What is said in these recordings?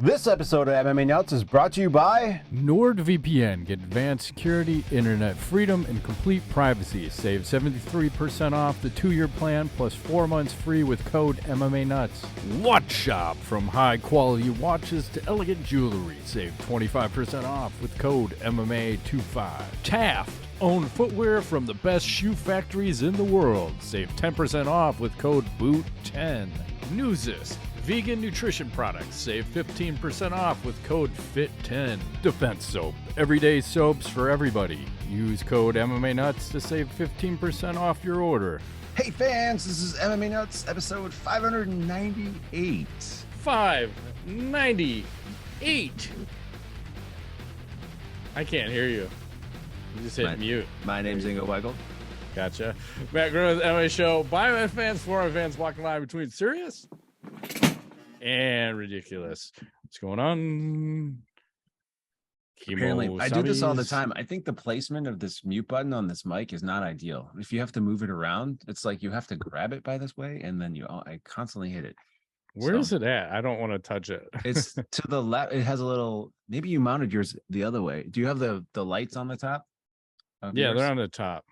This episode of MMA Nuts is brought to you by NordVPN. Get advanced security, internet freedom, and complete privacy. Save 73% off the 2-year plan plus 4 months free with code MMANUTS. Watch Shop. From high-quality watches to elegant jewelry. Save 25% off with code MMA25. Taft. Own footwear from the best shoe factories in the world. Save 10% off with code BOOT10. Newsist. Vegan nutrition products. Save 15% off with code FIT10. Defense Soap. Everyday soaps for everybody. Use code MMANUTS to save 15% off your order. Hey fans, this is MMA Nuts episode 598. 598. I can't hear you. You just hit mute. My name's Ingo Weigel. Gotcha. Matt Groves, MMA show. By my fans, for my fans, walking line between serious and ridiculous. What's going on? Apparently, I do this all the time. I think the placement of this mute button on this mic is not ideal. If you have to move it around, it's like you have to grab it by this way, and then I constantly hit it. Where is it at? I don't want to touch it. It's to the left. It has a little. Maybe you mounted yours the other way. Do you have the lights on the top? Yeah, they're on the top.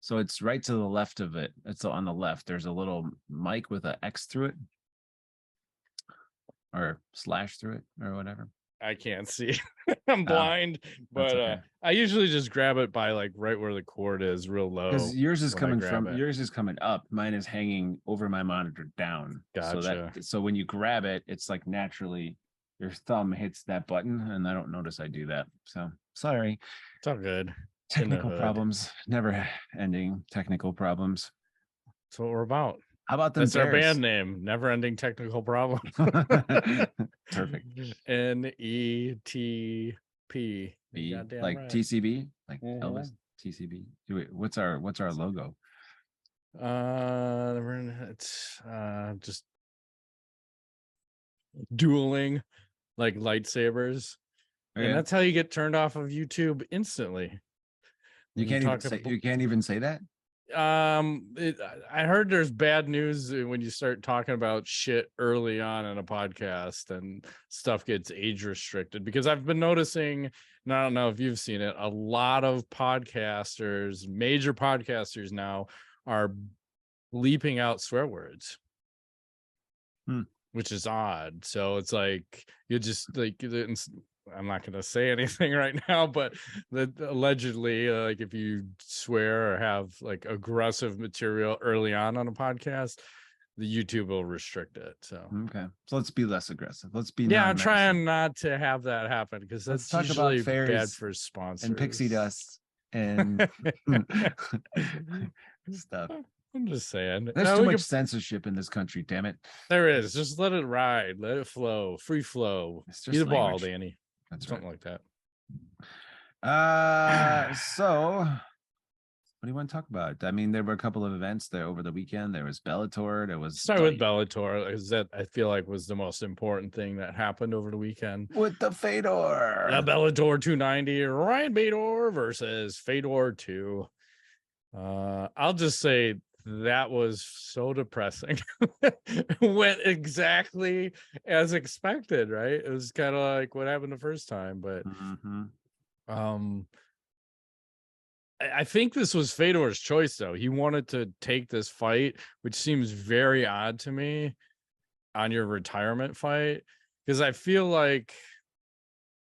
So it's right to the left of it. It's on the left. There's a little mic with an X through it. Or slash through it or whatever. I can't see. I'm blind, but okay. I usually just grab it by like right where the cord is, real low. Because yours is coming up. Mine is hanging over my monitor down. Gotcha. So when you grab it, it's like naturally your thumb hits that button, and I don't notice I do that. So sorry. It's all good. Technical problems, never ending technical problems. That's what we're about. How about them? That's our band name, Never Ending Technical Problem. Perfect. NETP. Like right. TCB, like Elvis. TCB. Wait, what's our logo? It's just dueling like lightsabers, and that's how you get turned off of YouTube instantly. You can't even say that. I heard there's bad news when you start talking about shit early on in a podcast and stuff gets age restricted, because I've been noticing, and I don't know if you've seen it, a lot of podcasters, major podcasters now are bleeping out swear words, which is odd. So it's like, you just like, I'm not going to say anything right now, but allegedly, like if you swear or have like aggressive material early on a podcast, the YouTube will restrict it. So okay, so let's be less aggressive. Let's be I'm trying not to have that happen, because that's usually bad for sponsors and pixie dust and stuff. I'm just saying, there's too much censorship in this country. Damn it, there is. Just let it ride, let it flow, free flow. Be the ball, Danny. That's something right. like that. So what do you want to talk about? I mean, there were a couple of events there over the weekend. There was Bellator. There was start with Bellator, because that I feel like was the most important thing that happened over the weekend. With the Fedor. The Bellator 290, Ryan Bader versus Fedor 2. I'll just say that was so depressing. Went exactly as expected, right? It was kind of like what happened the first time, but I think this was Fedor's choice, though. He wanted to take this fight, which seems very odd to me, on your retirement fight, because I feel like,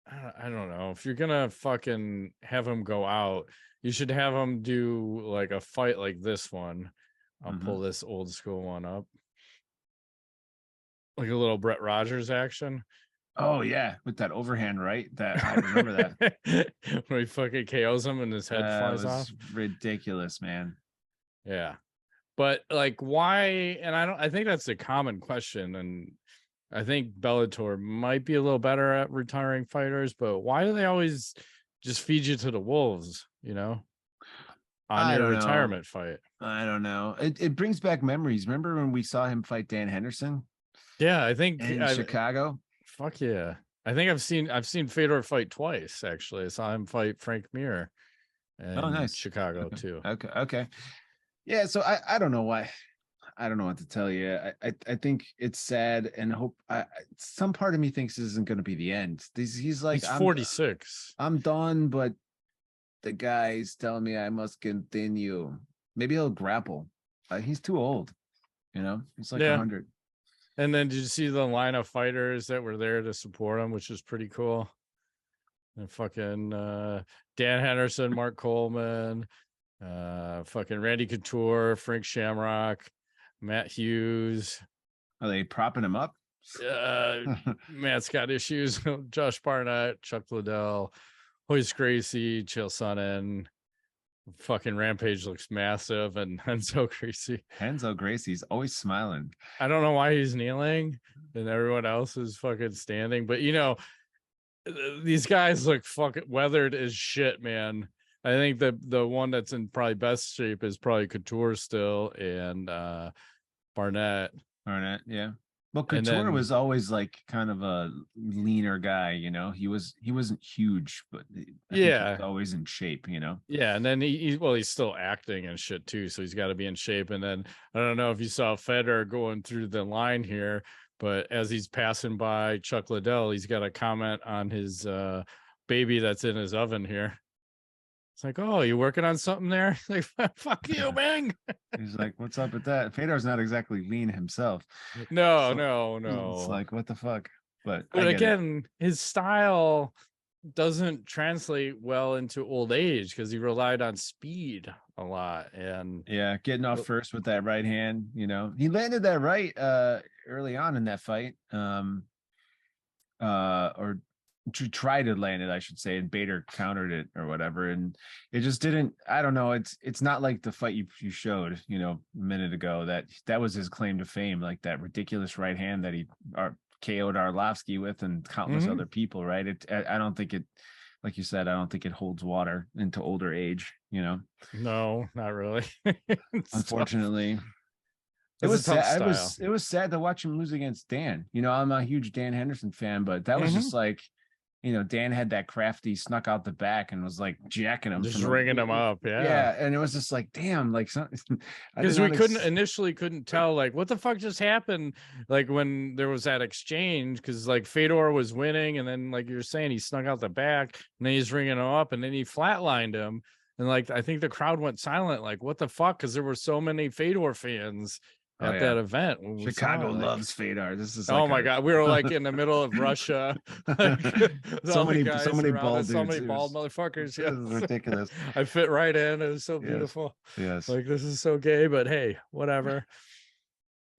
I don't know, if you're gonna fucking have him go out, you should have him do like a fight like this one. I'll pull this old school one up, like a little Brett Rogers action. Oh yeah, with that overhand, right? That I remember that. When he fucking KOs him and his head flies off. Ridiculous, man. Yeah, but like, why? And I think that's a common question, and I think Bellator might be a little better at retiring fighters, but why do they always just feed you to the wolves? You know, on your retirement fight. I don't know. It brings back memories. Remember when we saw him fight Dan Henderson? Yeah, I think in Chicago. Fuck yeah. I think I've seen Fedor fight twice, actually. I saw him fight Frank Mir in nice. Chicago too. Okay. Yeah, so I don't know why. I don't know what to tell you. I think it's sad, and hope some part of me thinks this isn't going to be the end. He's like, he's 46. I'm done, but the guy's telling me I must continue. Maybe he'll grapple. He's too old, he's like 100. And then did you see the line of fighters that were there to support him, which is pretty cool? And fucking Dan Henderson, Mark Coleman, fucking Randy Couture, Frank Shamrock, Matt Hughes. Are they propping him up? Matt's got issues. Josh Barnett, Chuck Liddell, Hoist Gracie, Chael Sonnen. Fucking Rampage looks massive, and Renzo Gracie's always smiling. I don't know why he's kneeling and everyone else is fucking standing, but these guys look fucking weathered as shit, man. I think the one that's in probably best shape is probably Couture still, and Barnett, yeah. Well, Couture was always like kind of a leaner guy, he wasn't huge, but I think he was always in shape, Yeah, and then he's still acting and shit too, so he's got to be in shape. And then I don't know if you saw Fedor going through the line here, but as he's passing by Chuck Liddell, he's got a comment on his baby that's in his oven here. It's like, oh, you working on something there? Like, fuck you, Bang. He's like, what's up with that? Fedor's not exactly lean himself. No. It's like, what the fuck? But again, his style doesn't translate well into old age because he relied on speed a lot. And getting off first with that right hand, he landed that right early on in that fight. Or to try to land it, I should say, and Bader countered it or whatever, and it just didn't. I don't know. It's not like the fight you showed, a minute ago. That was his claim to fame, like that ridiculous right hand that he KO'd Arlovsky with and countless other people. Right? I don't think it, like you said, I don't think it holds water into older age. No, not really. Unfortunately. It was sad to watch him lose against Dan. I'm a huge Dan Henderson fan, but that was just like, Dan had that crafty, snuck out the back and was like jacking him, just ringing him up. Yeah. And it was just like, damn, like, because we couldn't tell, like, what the fuck just happened, like when there was that exchange, because like Fedor was winning, and then like you're saying, he snuck out the back, and then he's ringing him up, and then he flatlined him, and like I think the crowd went silent, like, what the fuck, because there were so many Fedor fans at that event. Chicago loves Fedor. This is my god, we were like in the middle of Russia. Like, so many bald motherfuckers. Yeah, this is ridiculous. I fit right in. It was so beautiful. Yes. Like, this is so gay, but hey, whatever.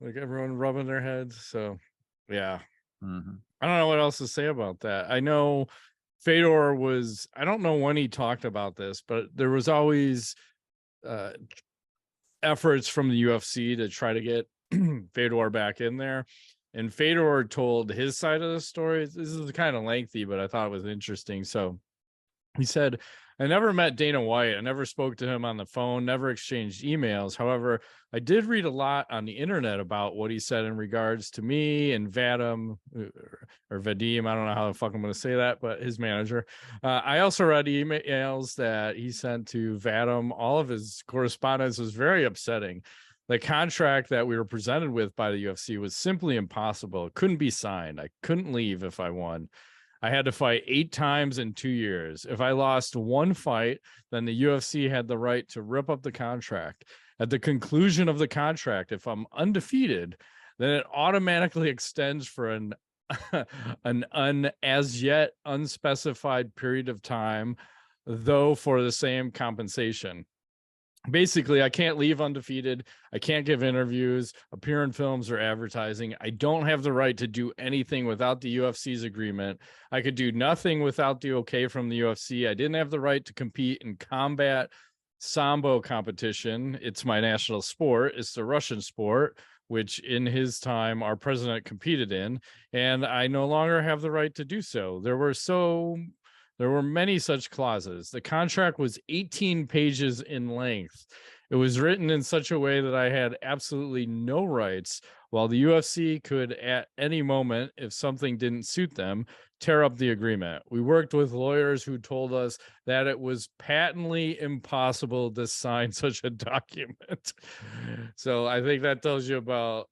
Like, everyone rubbing their heads. So yeah. I don't know what else to say about that. I know Fedor was, I don't know when he talked about this, but there was always efforts from the UFC to try to get Fedor back in there, and Fedor told his side of the story. This is kind of lengthy, but I thought it was interesting. So he said, I never met Dana White. I never spoke to him on the phone, never exchanged emails. However, I did read a lot on the internet about what he said in regards to me and Vadim, or Vadim. I don't know how the fuck I'm going to say that, but his manager. I also read emails that he sent to Vadim. All of his correspondence was very upsetting. The contract that we were presented with by the UFC was simply impossible. It couldn't be signed. I couldn't leave if I won. I had to fight 8 times in 2 years. If I lost one fight, then the UFC had the right to rip up the contract. At the conclusion of the contract, if I'm undefeated, then it automatically extends for an as yet unspecified period of time, though for the same compensation. Basically, I can't leave undefeated. I can't give interviews, appear in films, or advertising. I don't have the right to do anything without the UFC's agreement. I could do nothing without the okay from the UFC. I didn't have the right to compete in combat sambo competition. It's my national sport. It's the Russian sport, which in his time our president competed in, and I no longer have the right to do so. There were many such clauses. The contract was 18 pages in length. It was written in such a way that I had absolutely no rights while the UFC could at any moment, if something didn't suit them, tear up the agreement. We worked with lawyers who told us that it was patently impossible to sign such a document. So I think that tells you about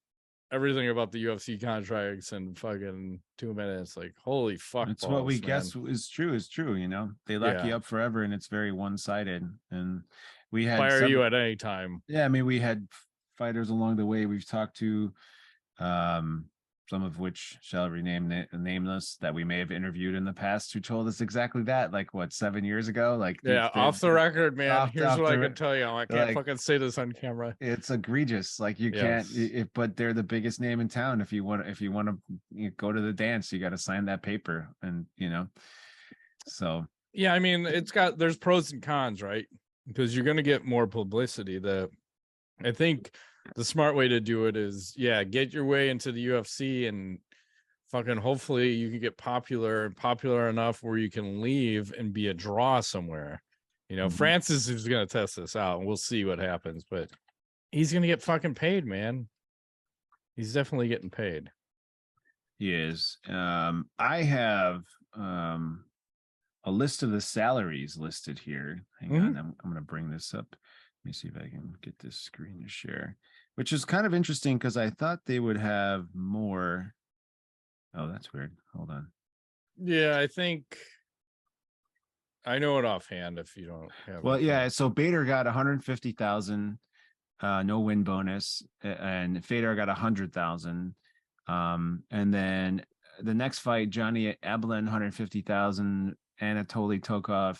everything about the UFC contracts in fucking 2 minutes. Like, holy fuck. It's balls, what we man. guess is true. You know, they lock you up forever, and it's very one-sided. And we had fire you at any time. Yeah, I mean, we had fighters along the way we've talked to, some of which shall remain nameless, that we may have interviewed in the past, who told us exactly that, like, what, 7 years ago? Like, yeah, off the record, man. Here's what I can tell you. I can't fucking say this on camera. It's egregious. Like, you can't, but they're the biggest name in town. If you want to go to the dance, you got to sign that paper. And, you know, so. Yeah, I mean, there's pros and cons, right? Because you're going to get more publicity. I think the smart way to do it is, get your way into the UFC, and fucking hopefully you can get popular enough where you can leave and be a draw somewhere. You know, Francis is going to test this out, and we'll see what happens, but he's going to get fucking paid, man. He's definitely getting paid. He is. I have a list of the salaries listed here. Hang on, I'm going to bring this up. Let me see if I can get this screen to share, which is kind of interesting because I thought they would have more. Oh, that's weird. Hold on. Yeah, I think I know it offhand if you don't have. Well, yeah. So Bader got 150,000, no win bonus, and Fedor got 100,000. And then the next fight, Johnny Eblen, 150,000, Anatoly Tokov,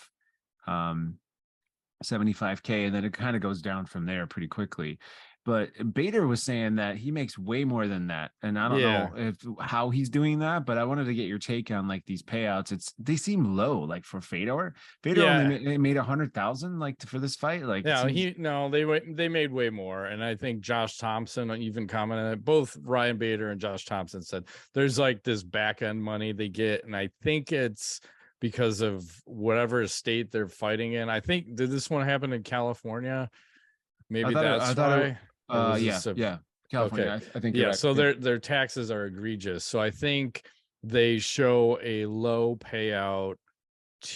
75K, and then it kind of goes down from there pretty quickly. But Bader was saying that he makes way more than that, and I don't know how he's doing that. But I wanted to get your take on like these payouts. They seem low, like for Fedor. Fedor only made 100,000 like for this fight. Like, they made way more, and I think Josh Thompson even commented. Both Ryan Bader and Josh Thompson said there's like this back end money they get, and I think it's because of whatever state they're fighting in. I think, did this one happen in California? Maybe that's why. California. Okay. I think so their taxes are egregious. So I think they show a low payout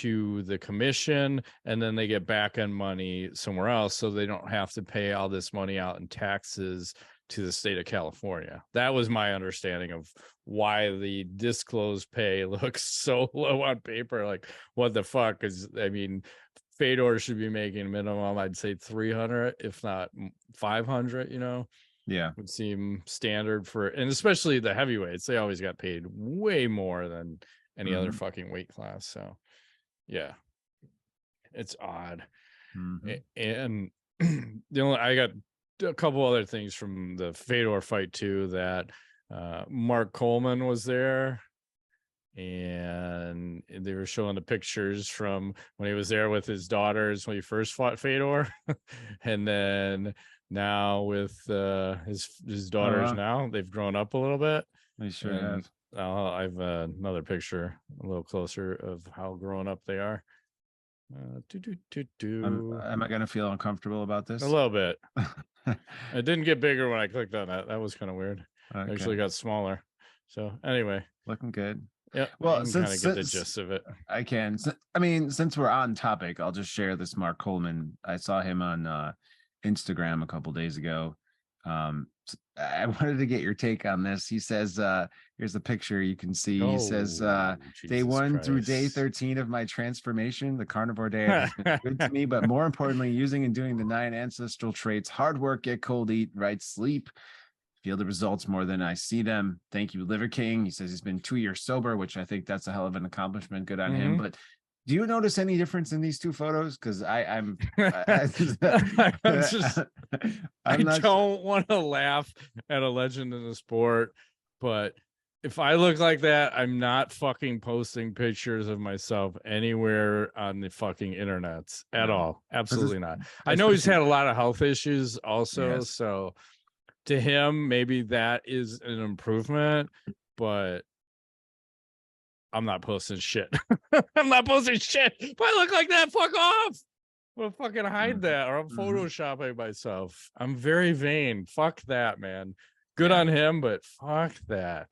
to the commission, and then they get back end money somewhere else, so they don't have to pay all this money out in taxes to the state of California. That was my understanding of why the disclosed pay looks so low on paper. Like, what the fuck? Because I mean, Fedor should be making minimum, I'd say 300, if not 500, you know? Yeah. Would seem standard for, and especially the heavyweights, they always got paid way more than any other fucking weight class. So, yeah, it's odd. And I got a couple other things from the Fedor fight too, that Mark Coleman was there. And they were showing the pictures from when he was there with his daughters when he first fought Fedor, and then now with his daughters. Now they've grown up a little bit. They sure have. I have another picture a little closer of how grown up they are. Am I gonna feel uncomfortable about this? A little bit. It didn't get bigger when I clicked on that. That was kind of weird. Okay. It actually got smaller. So anyway, looking good. Yeah, well, kind of get the gist of it. I can. I mean, since we're on topic, I'll just share this Mark Coleman. I saw him on Instagram a couple days ago. I wanted to get your take on this. He says, here's a picture you can see. He says, day 1 through day 13 of my transformation, the carnivore day has been good to me, but more importantly, using and doing the 9 ancestral traits: hard work, get cold, eat right, sleep. Feel the results more than I see them. Thank you, Liver King. He says he's been 2 years sober, which I think that's a hell of an accomplishment. Good on him. But do you notice any difference in these two photos? Because I don't want to laugh at a legend in the sport, but if I look like that, I'm not fucking posting pictures of myself anywhere on the fucking internets at all. Absolutely not. I know he's had a lot of health issues also, so to him, maybe that is an improvement, but I'm not posting shit. I'm not posting shit. If I look like that, fuck off. I'll fucking hide that, or I'm photoshopping myself. I'm very vain. Fuck that, man. Good on him, but fuck that.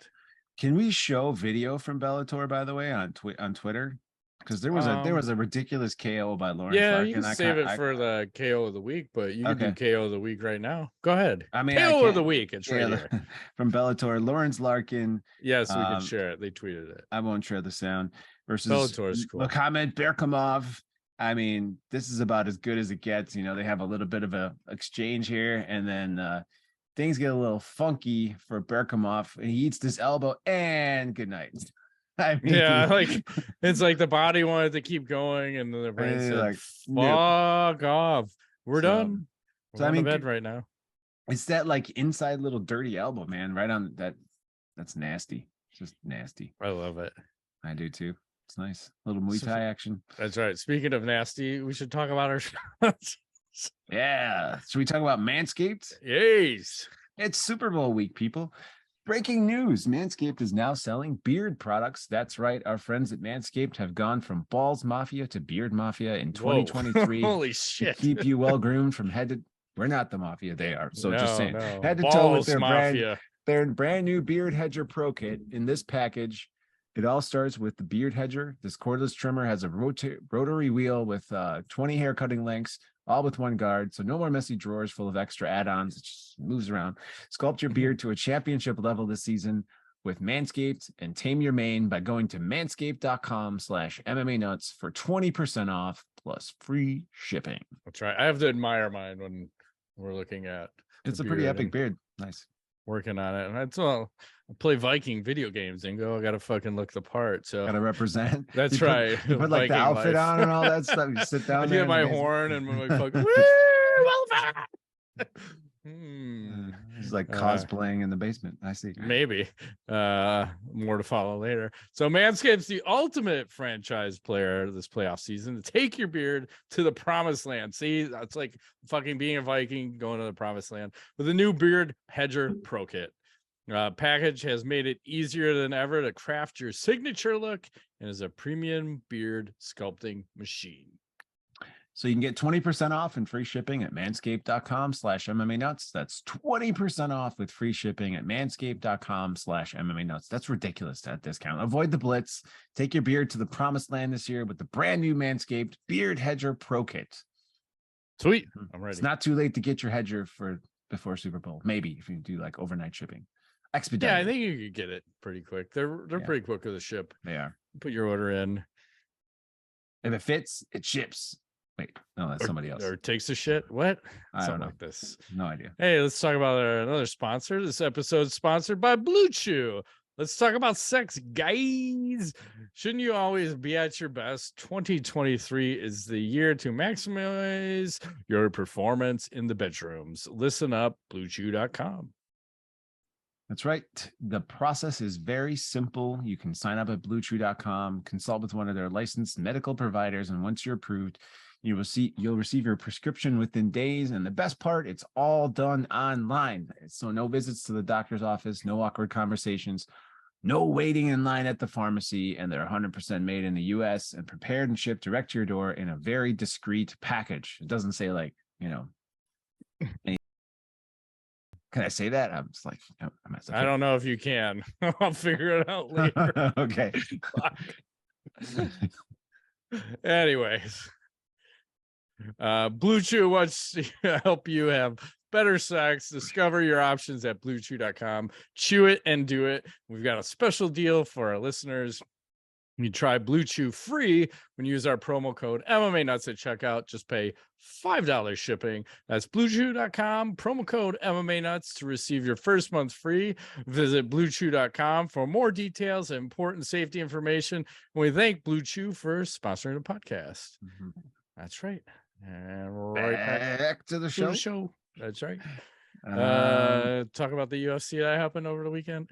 Can we show video from Bellator, by the way, on Twitter? Because there was a ridiculous KO by Lawrence Larkin. You can save it for the KO of the week, but you can do KO of the week right now. Go ahead. I mean, KO of the week. It's right here. From Bellator, Lawrence Larkin. Yes, we can share it. They tweeted it. I won't share the sound. Versus Bellator's cool. Berkhamov Berkhamov. I mean, this is about as good as it gets. You know, they have a little bit of a exchange here, and then things get a little funky for Berkhamov, and he eats this elbow, and good night. I mean, like it's like the body wanted to keep going, and then the brain said, like, "Fuck off, we're done." We're on bed right now. It's that like inside little dirty elbow, man. Right on that. That's nasty. Just nasty. I love it. I do too. It's nice. A little Muay Thai action. That's right. Speaking of nasty, we should talk about our Yeah. Should we talk about Manscaped? Yes. It's Super Bowl week, people. Breaking news. Manscaped is now selling beard products. That's right. Our friends at Manscaped have gone from Balls Mafia to Beard Mafia in 2023. Holy shit. To keep you well groomed from head to... We're not the Mafia. They are. So just saying. No. Head to Balls toe with their Mafia. Their brand new Beard Hedger Pro Kit. In this package, it all starts with the Beard Hedger. This cordless trimmer has a rotary wheel with 20 hair cutting lengths, all with one guard. So no more messy drawers full of extra add-ons. It just moves around. Sculpt your beard to a championship level this season with Manscaped, and tame your mane by going to manscaped.com/MMANuts for 20% off plus free shipping. That's right. I have to admire mine when we're looking at it's a pretty epic beard. Nice. Working on it. And that's all. I play Viking video games and I gotta fucking look the part. So gotta represent. That's right. You put like the outfit on and all that stuff. You sit down I there. get my horn and my fucking It's like cosplaying in the basement. I see. Maybe. More to follow later. So Manscaped's the ultimate franchise player this playoff season to take your beard to the promised land. See, it's like fucking being a Viking going to the promised land with a new Beard Hedger Pro Kit. Package has made it easier than ever to craft your signature look and is a premium beard sculpting machine. So you can get 20% off and free shipping at manscaped.com/MMANuts. That's 20% off with free shipping at manscaped.com/MMANuts. That's ridiculous, that discount. Avoid the blitz. Take your beard to the promised land this year with the brand new Manscaped Beard Hedger Pro Kit. Sweet. I'm ready. It's not too late to get your hedger before Super Bowl. Maybe if you do like overnight shipping. Expedite. Yeah, I think you could get it pretty quick. They're pretty quick with the ship. They are. Put your order in. If it fits, it ships. Wait, no, that's somebody else. Or takes a shit. What? I don't know. Like this. No idea. Hey, let's talk about another sponsor. This episode is sponsored by Blue Chew. Let's talk about sex, guys. Shouldn't you always be at your best? 2023 is the year to maximize your performance in the bedrooms. Listen up, bluechew.com. That's right. The process is very simple. You can sign up at bluechew.com, consult with one of their licensed medical providers, and once you're approved, you'll receive your prescription within days. And the best part, it's all done online. So no visits to the doctor's office, no awkward conversations, no waiting in line at the pharmacy, and they're 100% made in the US and prepared and shipped direct to your door in a very discreet package. It doesn't say like, any... Can I say that? I'm just like, I don't know if you can. I'll figure it out later. Okay. Anyways, Blue Chew wants to help you have better sex. Discover your options at bluechew.com. Chew it and do it. We've got a special deal for our listeners. You try Blue Chew free when you use our promo code MMANuts at checkout. Just pay $5 shipping. That's bluechew.com, promo code MMANuts to receive your first month free. Visit bluechew.com for more details and important safety information. And we thank Blue Chew for sponsoring the podcast. Mm-hmm. That's right. And right back to the show. That's right. Talk about the UFC that happened over the weekend.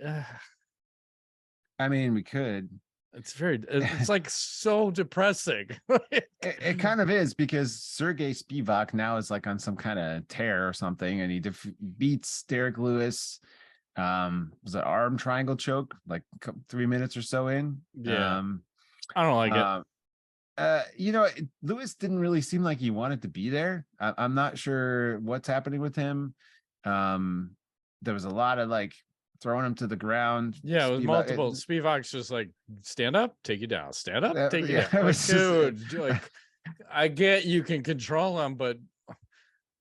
I mean, we could. It's like so depressing. It kind of is, because Serghei Spivac now is like on some kind of tear or something, and he beats Derrick Lewis. Was it arm triangle choke like 3 minutes or so in? Yeah. I don't like it. Lewis didn't really seem like he wanted to be there. I'm not sure what's happening with him. there was a lot of like throwing him to the ground. Yeah, it was Spivac, multiple. Spivac's just like, stand up, take you down, stand up, take you yeah, down. it Like, was dude, like, I get you can control him, but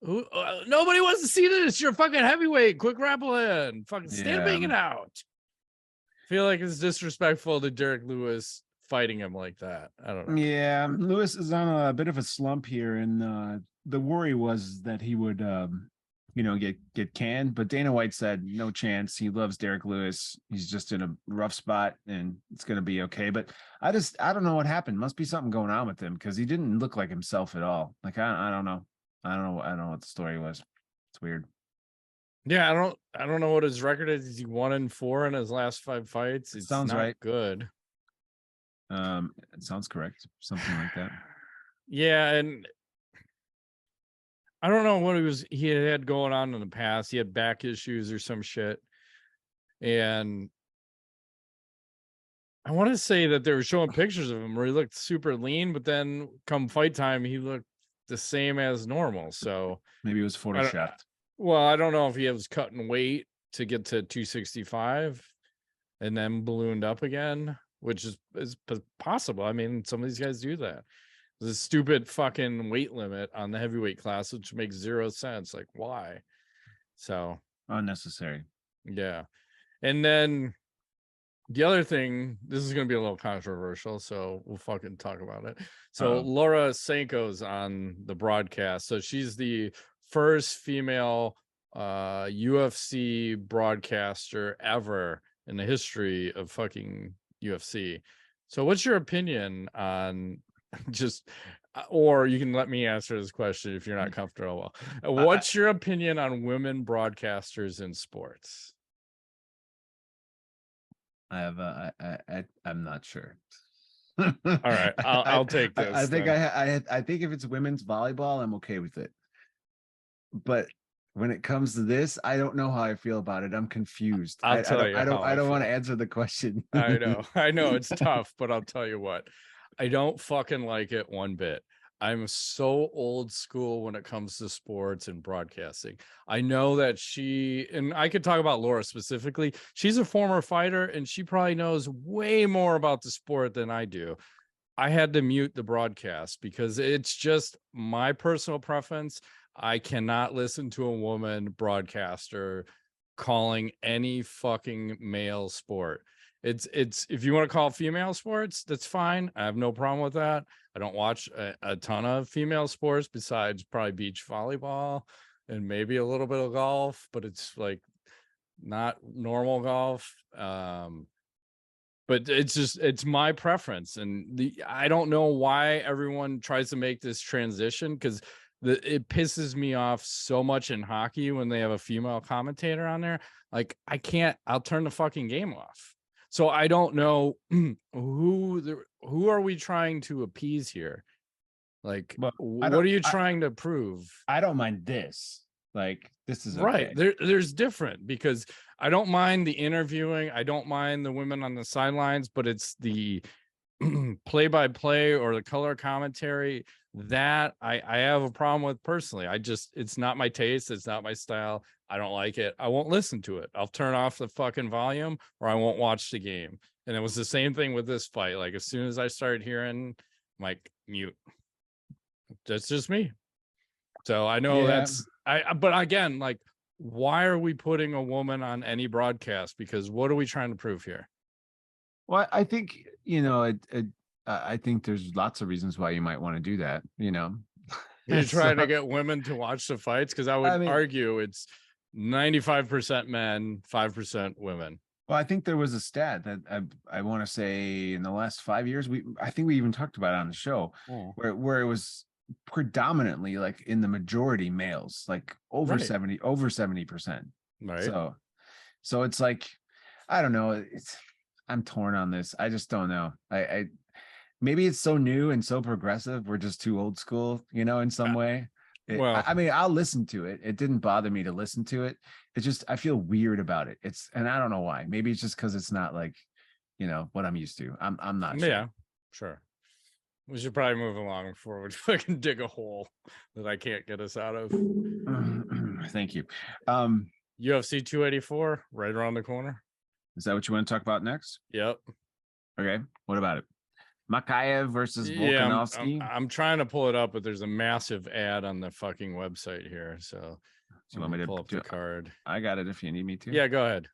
nobody wants to see this. You're fucking heavyweight. Quit grappling. Fucking stand banging it out. I feel like it's disrespectful to Derrick Lewis fighting him like that. I don't know. Yeah, Lewis is on a bit of a slump here, and the worry was that he would, get canned. But Dana White said no chance. He loves Derrick Lewis. He's just in a rough spot, and it's going to be okay. But I don't know what happened. Must be something going on with him because he didn't look like himself at all. Like I don't know. I don't know what the story was. It's weird. Yeah, I don't know what his record is. Is he 1-4 in his last 5 fights? It sounds not right. Good. It sounds correct. Something like that. Yeah, and I don't know what he had going on in the past. He had back issues or some shit. And I want to say that they were showing pictures of him where he looked super lean, but then come fight time, he looked the same as normal. So maybe it was photoshopped. Well, I don't know if he was cutting weight to get to 265 and then ballooned up again, which is possible. I mean, some of these guys do that. There's a stupid fucking weight limit on the heavyweight class, which makes 0 sense. Like, why? So unnecessary. Yeah. And then the other thing, this is going to be a little controversial, so we'll fucking talk about it. So Laura Sanko's on the broadcast. So she's the first female UFC broadcaster ever in the history of fucking UFC. So what's your opinion on just, or you can let me answer this question if you're not comfortable. What's your opinion on women broadcasters in sports? I'm not sure. All right, I'll take this. I think I think if it's women's volleyball, I'm okay with it. But when it comes to this, I don't know how I feel about it. I'm confused. I don't want to answer the question. I know it's tough, but I'll tell you what. I don't fucking like it one bit. I'm so old school when it comes to sports and broadcasting. I know that and I could talk about Laura specifically. She's a former fighter and she probably knows way more about the sport than I do. I had to mute the broadcast because it's just my personal preference. I cannot listen to a woman broadcaster calling any fucking male sport. It's if you want to call female sports, that's fine. I have no problem with that. I don't watch a ton of female sports besides probably beach volleyball and maybe a little bit of golf, but it's like not normal golf. But it's my preference, and I don't know why everyone tries to make this transition, because it pisses me off so much in hockey when they have a female commentator on there. Like, I'll turn the fucking game off. So I don't know who are we trying to appease here? Like, what are you trying to prove? I don't mind this. Like, this is okay. Right. There's different, because I don't mind the interviewing. I don't mind the women on the sidelines, but it's the play-by-play or the color commentary that I have a problem with personally. It's not my taste. It's not my style. I don't like it. I won't listen to it. I'll turn off the fucking volume, or I won't watch the game. And it was the same thing with this fight. Like, as soon as I started hearing, I'm like, mute. That's just me. So I know but again, like, why are we putting a woman on any broadcast? Because what are we trying to prove here? Well, I think, I think there's lots of reasons why you might want to do that. You're trying to get women to watch the fights? Because I would argue it's 95% men, 5% women. Well, I think there was a stat that I want to say in the last 5 years, I think we even talked about it on the show, where it was predominantly like in the majority males, like over 70%. Right. So it's like, I don't know. I'm torn on this. I just don't know. I maybe it's so new and so progressive. We're just too old school, in some way. I mean, I'll listen to it. It didn't bother me to listen to it. It's just, I feel weird about it. And I don't know why. Maybe it's just because it's not like, what I'm used to. I'm not sure. Yeah, sure. We should probably move along before we fucking dig a hole that I can't get us out of. Thank you. UFC 284, right around the corner. Is that what you want to talk about next? Yep. Okay. What about it? Makayev versus Yeah, Volkanovski. I'm trying to pull it up, but there's a massive ad on the fucking website here. So you want me to pull up the card? I got it if you need me to. Yeah, go ahead.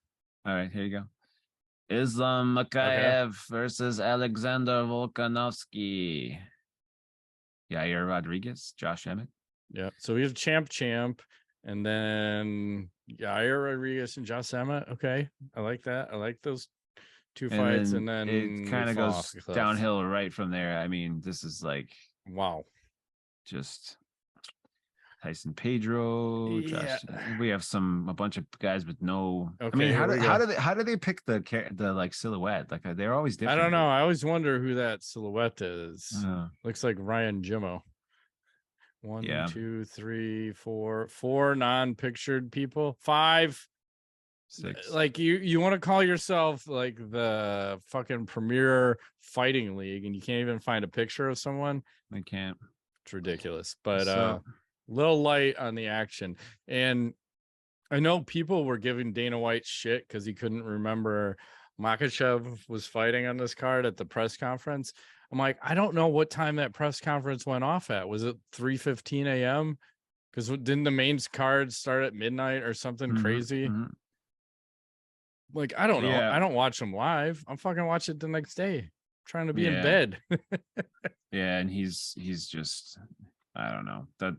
All right, here you go. Islam Makayev versus Alexander Volkanovski. Yair Rodriguez, Josh Emmett. Yeah. So we have champ, and then Yair Rodriguez and Josh Emmett. Okay. I like that. I like those two fights, and then it kind of goes downhill right from there. I mean, this is like, wow, just Tyson Pedro. Josh, we have a bunch of guys with no. Okay, I mean, how do they pick the like silhouette? Like they're always different. I don't know. I always wonder who that silhouette is. Looks like Ryan Jimmo. 1, 2, 3, 4 non-pictured people. 5, 6. Like you want to call yourself like the fucking premier fighting league, and you can't even find a picture of someone. I can't. It's ridiculous. But little light on the action. And I know people were giving Dana White shit because he couldn't remember Makhachev was fighting on this card at the press conference. I'm like, I don't know what time that press conference went off at. Was it 3:15 a.m.? Because didn't the main card start at midnight or something crazy? Like, I don't know. Yeah. I don't watch them live. I'm fucking watch it the next day. I'm trying to be in bed. Yeah, and he's just, I don't know. That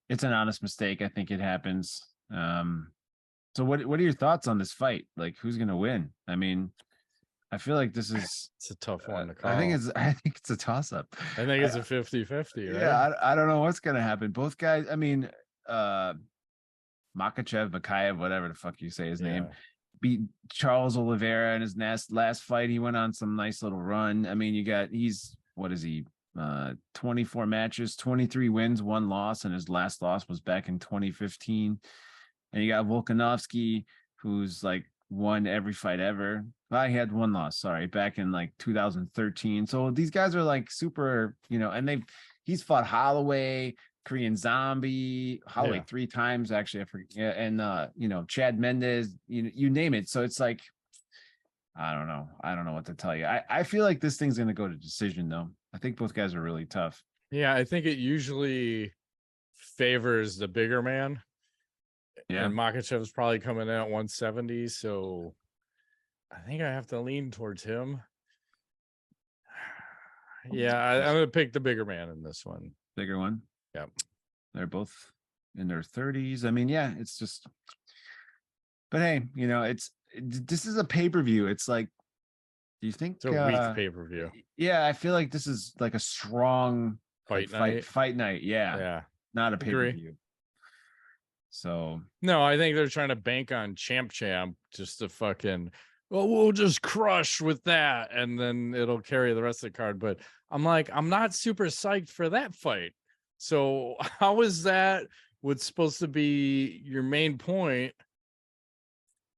it's an honest mistake. I think it happens. So what are your thoughts on this fight? Like, who's gonna win? I mean, I feel like this is it's a tough one to call. I think it's a toss up. I think it's a 50-50, right? Yeah, I don't know what's gonna happen. Both guys, I mean, Makayev, whatever the fuck you say his name, beat Charles Oliveira in his last fight. He went on some nice little run. I mean, what is he? 24 matches, 23 wins, 1 loss, and his last loss was back in 2015. And you got Volkanovski, who's like won every fight ever. Well, he had 1 loss, back in like 2013. So these guys are like super, and he's fought Holloway, Korean Zombie, Holloway 3 times actually, I forget, and Chad Mendez, you name it. So it's like, I don't know what to tell you. I feel like this thing's gonna go to decision though. I think both guys are really tough. Yeah, I think it usually favors the bigger man. Yeah, and Makhachev's probably coming in at 170, so I think I have to lean towards him. Yeah, I'm gonna pick the bigger man in this one. Bigger one. Yeah, they're both in their 30s. I mean, yeah, it's just. But hey, this is a pay-per-view. It's like, do you think it's a weak pay-per-view? Yeah, I feel like this is like a strong fight night. Yeah, not a pay-per-view. So no, I think they're trying to bank on champ just to fucking, we'll just crush with that, and then it'll carry the rest of the card. But I'm like, I'm not super psyched for that fight. So how is that what's supposed to be your main point?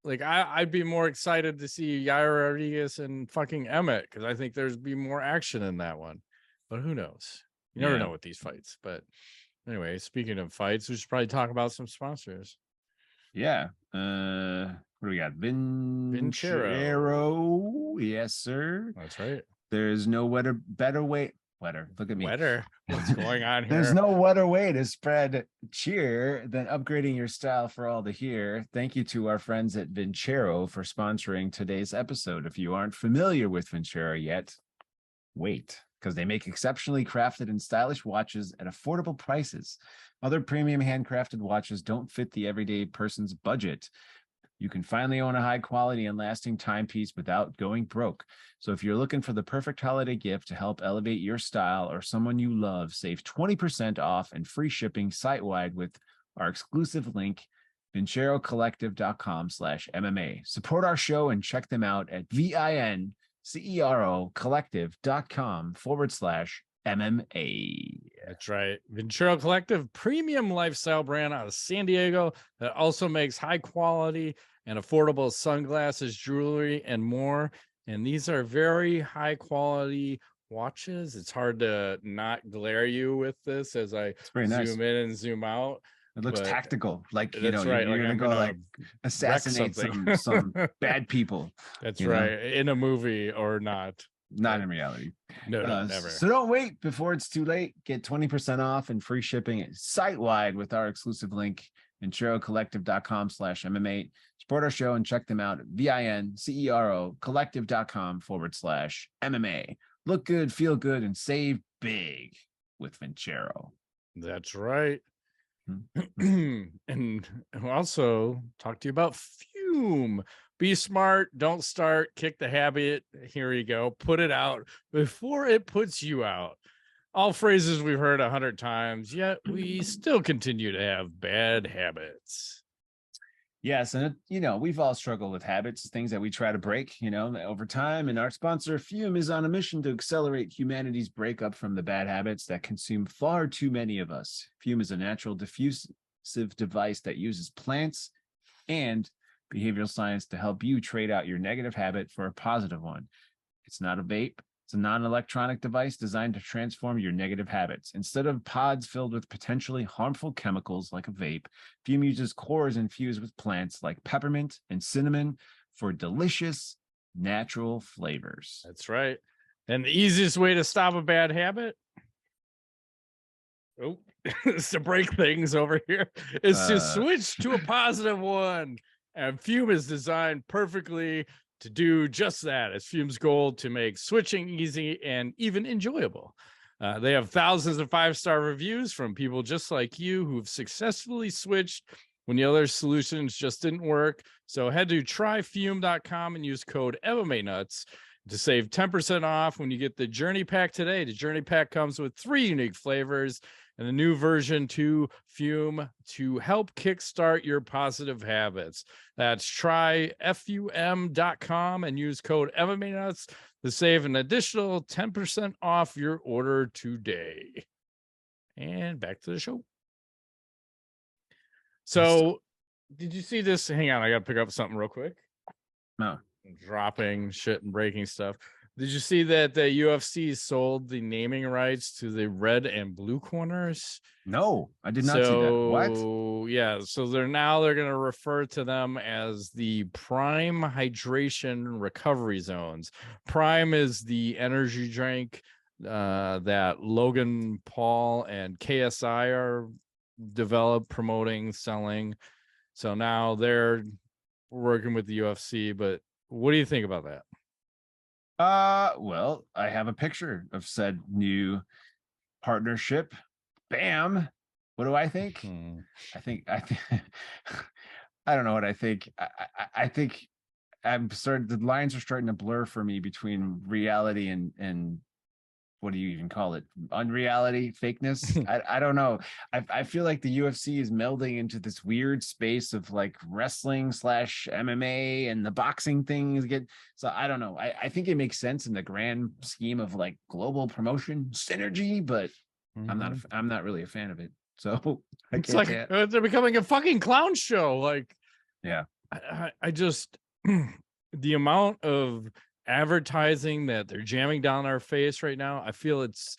Like, I'd be more excited to see Yair Rodriguez and fucking Emmett, because I think there's be more action in that one. But who knows? You never know with these fights. But anyway, speaking of fights, we should probably talk about some sponsors. Yeah. What do we got? Vincero. Yes, sir. That's right. There's no better way. Look at me. What's going on here? There's no better way to spread cheer than upgrading your style for all to hear. Thank you to our friends at Vincero for sponsoring today's episode. If you aren't familiar with Vincero yet, wait, because they make exceptionally crafted and stylish watches at affordable prices. Other premium handcrafted watches don't fit the everyday person's budget. You can finally own a high quality and lasting timepiece without going broke. So if you're looking for the perfect holiday gift to help elevate your style or someone you love, save 20% off and free shipping site-wide with our exclusive link, vincerocollective.com/MMA. Support our show and check them out at vincerocollective.com/MMA. That's right. Vincero Collective, premium lifestyle brand out of San Diego that also makes high quality and affordable sunglasses, jewelry, and more. And these are very high quality watches. It's hard to not glare you with this as I zoom in and zoom out. It looks tactical, like you're right. you're gonna I'm go like assassinate some bad people. That's right. In a movie or not. Not in reality. No, never. So don't wait before it's too late. Get 20% off and free shipping site-wide with our exclusive link, VinceroCollective.com/MMA. Support our show and check them out at VINCERO collective.com/MMA. Look good, feel good, and save big with Vincero. That's right. And also talk to you about Fume. Be smart, don't start, kick the habit. Here you go. Put it out before it puts you out. All phrases we've heard 100 times, yet we still continue to have bad habits. Yes, and we've all struggled with habits, things that we try to break, over time. And our sponsor, Fume, is on a mission to accelerate humanity's breakup from the bad habits that consume far too many of us. Fume is a natural diffusive device that uses plants and behavioral science to help you trade out your negative habit for a positive one. It's not a vape. It's a non-electronic device designed to transform your negative habits. Instead of pods filled with potentially harmful chemicals like a vape, Fume uses cores infused with plants like peppermint and cinnamon for delicious, natural flavors. That's right. And the easiest way to stop a bad habit is to break things over here. Is to switch to a positive one. And Fume is designed perfectly to do just that. It's Fume's goal to make switching easy and even enjoyable. They have thousands of 5-star reviews from people just like you who've successfully switched when the other solutions just didn't work. So head to tryfume.com and use code MMANUTS to save 10% off when you get the Journey Pack today. The Journey Pack comes with 3 unique flavors and a new version to Fume to help kickstart your positive habits. That's tryfum.com and use code MMANUTS to save an additional 10% off your order today. And back to the show. So, did you see this? Hang on, I got to pick up something real quick. No. Dropping shit and breaking stuff. Did you see that the UFC sold the naming rights to the red and blue corners? No, I did not see that. What? Yeah, so they're going to refer to them as the Prime Hydration Recovery Zones. Prime is the energy drink that Logan Paul and KSI are developed, promoting, selling. So now they're working with the UFC, but what do you think about that? Well, I have a picture of said new partnership. Bam. What do I think? I think I don't know what I think. I think the lines are starting to blur for me between reality and what do you even call it? Unreality, fakeness. I don't know. I feel like the UFC is melding into this weird space of like wrestling / MMA, and the boxing things so I don't know. I think it makes sense in the grand scheme of like global promotion synergy, but I'm not really a fan of it. So it's like they're becoming a fucking clown show. Like, yeah, I just the amount of advertising that they're jamming down our face right now, I feel it's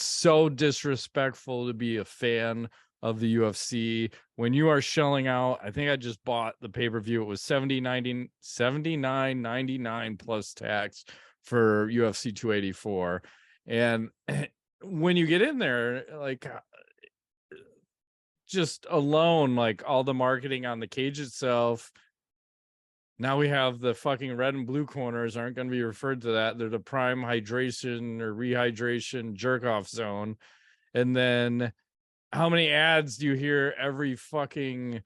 so disrespectful to be a fan of the UFC when you are shelling out. I think I just bought the pay-per-view. It was $79.99 plus tax for UFC 284. And when you get in there, like just alone, like all the marketing on the cage itself. Now we have the fucking red and blue corners aren't going to be referred to that. They're the prime hydration or rehydration jerk off zone. And then how many ads do you hear every fucking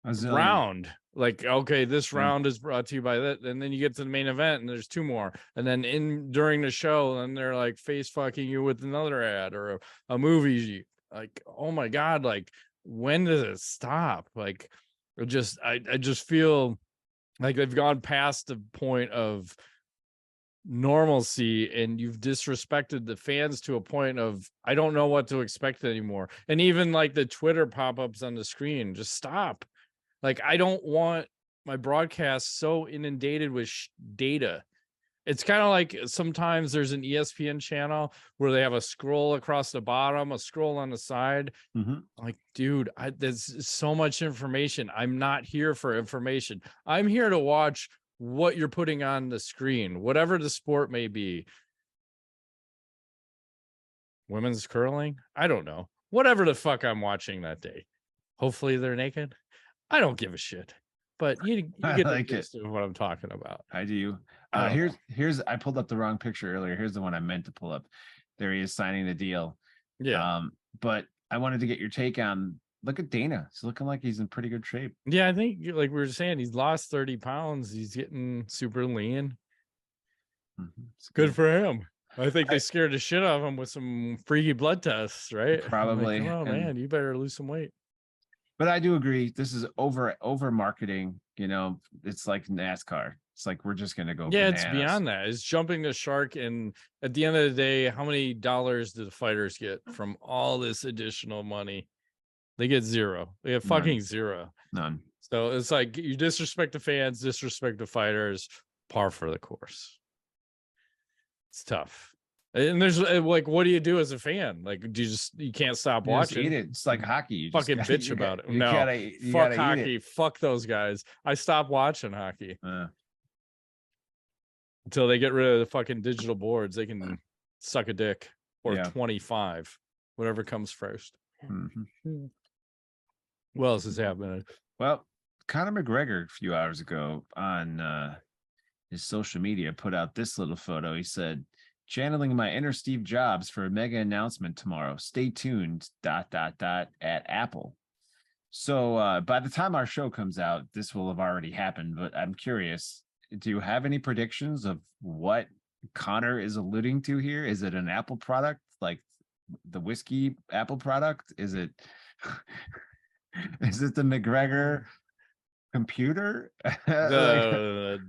round? Like, okay, this round is brought to you by that. And then you get to the main event and there's 2 more. And then during the show, and they're like face fucking you with another ad or a movie. Like, oh my God, like when does it stop? Like, I just feel like they've gone past the point of normalcy and you've disrespected the fans to a point of, I don't know what to expect anymore. And even like the Twitter pop-ups on the screen, just stop. Like, I don't want my broadcast so inundated with data It's kind of like sometimes there's an ESPN channel where they have a scroll across the bottom, a scroll on the side. Like, dude, there's so much information. I'm not here for information. I'm here to watch what you're putting on the screen, whatever the sport may be. Women's curling? I don't know. Whatever the fuck I'm watching that day. Hopefully they're naked. I don't give a shit. But you get the gist of what I'm talking about. I do. Here's I pulled up the wrong picture earlier. Here's the one I meant to pull up. There he is signing the deal. Yeah. But I wanted to get your take on, look at Dana. He's looking like he's in pretty good shape. Yeah, I think like we were saying, he's lost 30 pounds. He's getting super lean. It's good for him. I think they scared the shit out of him with some freaky blood tests, right? Probably. Like, oh man, you better lose some weight. But I do agree. This is over marketing. You know, it's like NASCAR. It's like we're just gonna go. Yeah, bananas. It's beyond that. It's jumping the shark. And at the end of the day, how many dollars do the fighters get from all this additional money? They get zero. They get fucking zero. None. So it's like you disrespect the fans, disrespect the fighters. Par for the course. It's tough. And there's like, what do you do as a fan? Like, you can't stop watching. Eat it. It's like hockey. You fucking bitch about it. No, fuck hockey. Fuck those guys. I stopped watching hockey until they get rid of the fucking digital boards. They can suck a dick or 25, whatever comes first. What else is happening? Well, Conor McGregor a few hours ago on his social media put out this little photo. He said, "Channeling my inner Steve Jobs for a mega announcement tomorrow. Stay tuned, ... at Apple." So by the time our show comes out, this will have already happened, but I'm curious, do you have any predictions of what Conor is alluding to here? Is it an Apple product, like the whiskey Apple product? Is it is it the McGregor computer? The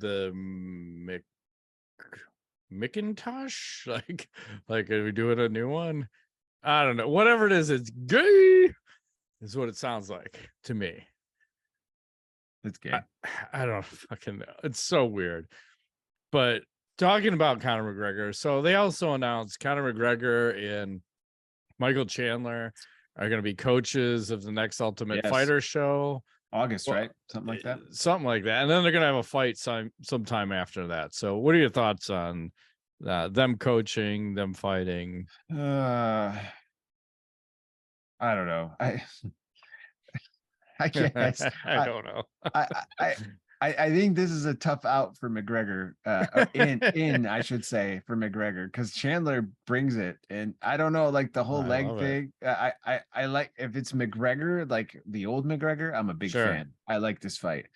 Macintosh? Like are we doing a new one? I don't know. Whatever it is, it's gay is what it sounds like to me. It's gay. I don't fucking know. It's so weird. But talking about Conor McGregor, so they also announced Conor McGregor and Michael Chandler are going to be coaches of the next Ultimate Fighter show. August, right? Something like that. Something like that. And then they're going to have a fight sometime after that. So what are your thoughts on them coaching, them fighting? I don't know. I guess I don't know. I think this is a tough out for McGregor. I should say, for McGregor, because Chandler brings it, and I don't know, like the whole leg thing. I like, if it's McGregor, like the old McGregor, I'm a big fan. I like this fight,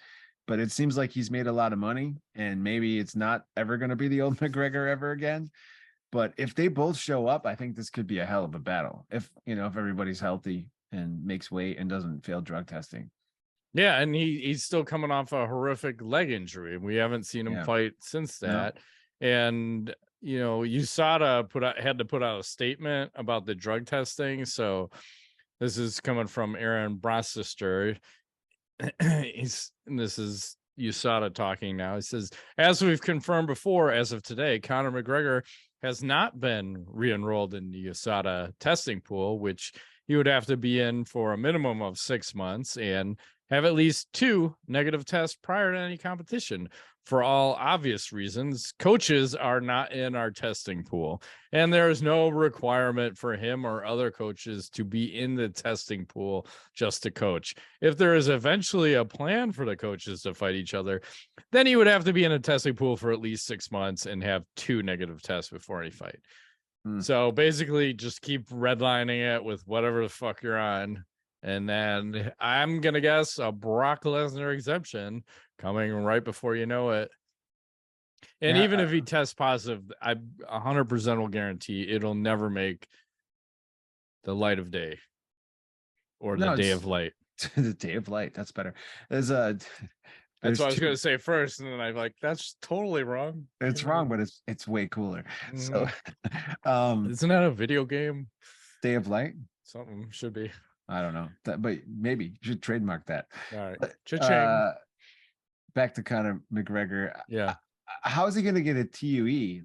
but it seems like he's made a lot of money, and maybe it's not ever going to be the old McGregor ever again. But if they both show up, I think this could be a hell of a battle. If everybody's healthy and makes weight and doesn't fail drug testing. Yeah, and he's still coming off a horrific leg injury. We haven't seen him fight since that. No. And USADA had to put out a statement about the drug testing. So this is coming from Aaron Brossister. This is USADA talking now. He says, as we've confirmed before, as of today, Conor McGregor has not been re-enrolled in the USADA testing pool, which he would have to be in for a minimum of 6 months and have at least 2 negative tests prior to any competition. For all obvious reasons, coaches are not in our testing pool, and there is no requirement for him or other coaches to be in the testing pool just to coach. If there is eventually a plan for the coaches to fight each other, then he would have to be in a testing pool for at least 6 months and have 2 negative tests before any fight. So basically just keep redlining it with whatever the fuck you're on. And then I'm going to guess a Brock Lesnar exemption coming right before you know it. And even if he tests positive, I 100% will guarantee it'll never make the light of day or the day of light. The day of light. That's better. That's what I was going to say first. And then I'm like, that's totally wrong. It's wrong, but it's way cooler. So isn't that a video game? Day of light? Something should be. I don't know, but maybe you should trademark that. All right. Cha-ching. Back to Conor McGregor. Yeah. how is he going to get a TUE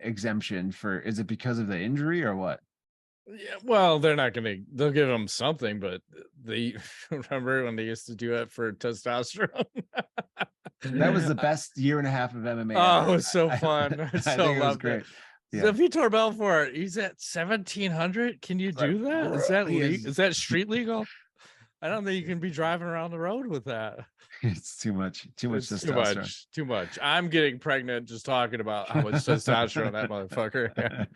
exemption for? Is it because of the injury or what? Yeah, well, they'll give him something, but they remember when they used to do it for testosterone. That was the best year and a half of MMA Oh, ever. it was so fun. I I so think it was loved great. it. Yeah. So Vitor Belfort, he's at 1,700. Can you do that? Is that is that street legal? I don't think you can be driving around the road with that. It's too much testosterone. Too much. I'm getting pregnant just talking about how much testosterone that motherfucker.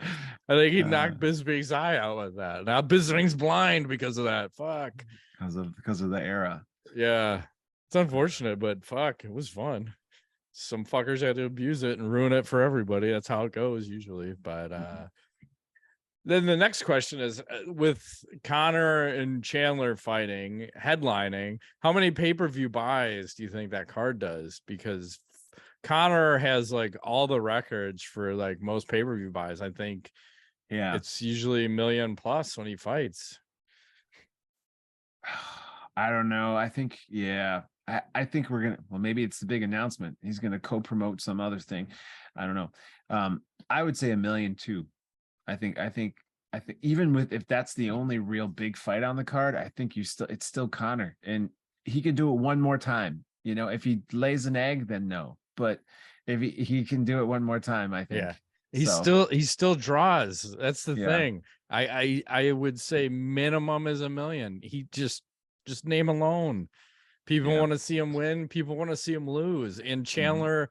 I think he knocked Bisping's eye out with that. Now Bisping's blind because of that. Fuck. Because of the era. Yeah. It's unfortunate, but fuck, it was fun. Some fuckers had to abuse it and ruin it for everybody. That's how it goes usually. But then the next question is, with Conor and Chandler fighting, headlining, how many pay-per-view buys do you think that card does? Because Conor has like all the records for like most pay-per-view buys. I think it's usually 1 million plus when he fights. I don't know. I think, I think we're gonna, well, maybe it's the big announcement. He's gonna co-promote some other thing. I don't know. I would say 1 million too. I think even with, if that's the only real big fight on the card, I think it's still Conor, and he could do it one more time. You know, if he lays an egg, then no. But if he can do it one more time, I think. Yeah. He still draws. That's the thing. I would say minimum is 1 million. He just name alone. People want to see him win. People want to see him lose. And Chandler,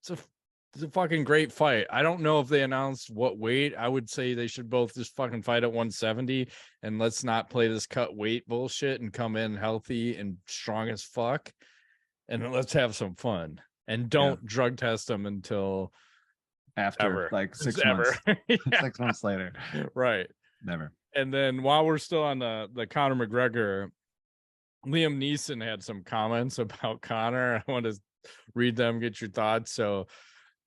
it's a fucking great fight. I don't know if they announced what weight. I would say they should both just fucking fight at 170, and let's not play this cut weight bullshit and come in healthy and strong as fuck. And let's have some fun. And don't drug test them until after like 6 months. 6 months later. Right. Never. And then while we're still on the Conor McGregor, Liam Neeson had some comments about Conor. I want to read them, get your thoughts. So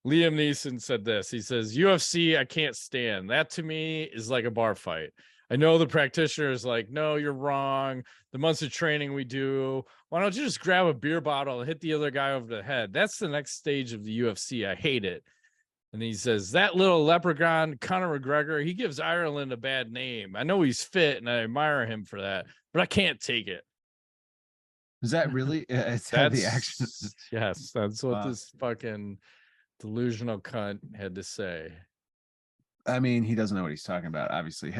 Liam Neeson said this. He says, UFC, I can't stand. That to me is like a bar fight. I know the practitioner is like, no, you're wrong. The months of training we do, why don't you just grab a beer bottle and hit the other guy over the head? That's the next stage of the UFC. I hate it. And he says, that little leprechaun, Conor McGregor, he gives Ireland a bad name. I know he's fit and I admire him for that, but I can't take it. Is that really? It's the action. Yes, that's what this fucking delusional cunt had to say. I mean, he doesn't know what he's talking about. Obviously,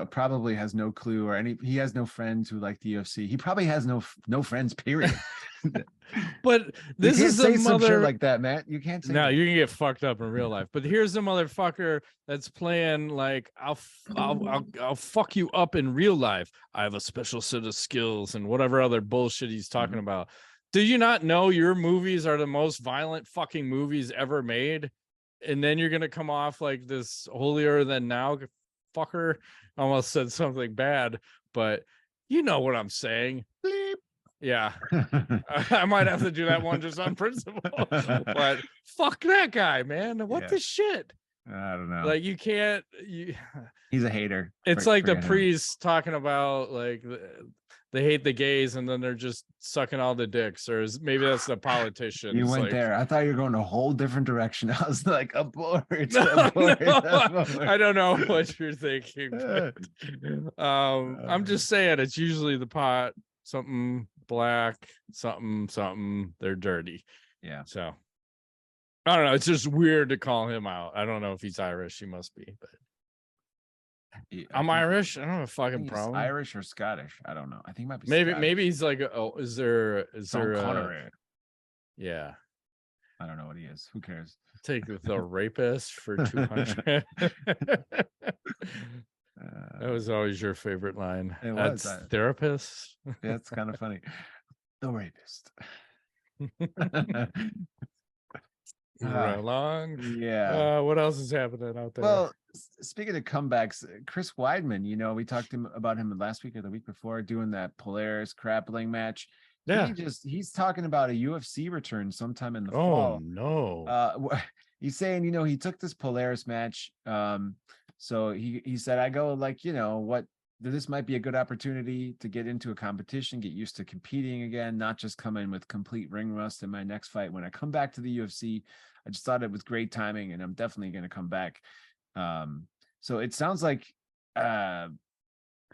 probably has no clue, or he has no friends who like the UFC. He probably has no friends. Period. But this is say some shit like that, Matt. You can't say. No, you can get fucked up in real life. But here's the motherfucker that's playing like I'll fuck you up in real life. I have a special set of skills and whatever other bullshit he's talking about. Do you not know your movies are the most violent fucking movies ever made? And then you're gonna come off like this holier than now fucker. I almost said something bad, but you know what I'm saying. Bleep. Yeah. I might have to do that one just on principle. But fuck that guy, man. What the shit? I don't know. Like you can't. He's a hater. It's like the priests talking about like they hate the gays and then they're just sucking all the dicks, or maybe that's the politicians. You went there. I thought you were going a whole different direction. I was like, abort. No, I don't know what you're thinking. But, I'm just saying it's usually the pot, something black, something. They're dirty. Yeah. So I don't know. It's just weird to call him out. I don't know if he's Irish. He must be, but. I'm Irish. I don't have a fucking problem. Irish or Scottish. I don't know. I think he might be maybe he's like, is there yeah. I don't know what he is. Who cares? Take the rapist for 200. That was always your favorite line. That's therapist. Yeah, it's kind of funny. The rapist. Right along. Yeah. What else is happening out there? Well, speaking of comebacks, Chris Weidman, we talked about him last week or the week before doing that Polaris grappling match. Yeah. He's talking about a UFC return sometime in the fall. Oh no. He's saying, he took this Polaris match. So he said, I go like, this might be a good opportunity to get into a competition, get used to competing again, not just come in with complete ring rust in my next fight. When I come back to the UFC, I just thought it was great timing, and I'm definitely going to come back. So it sounds like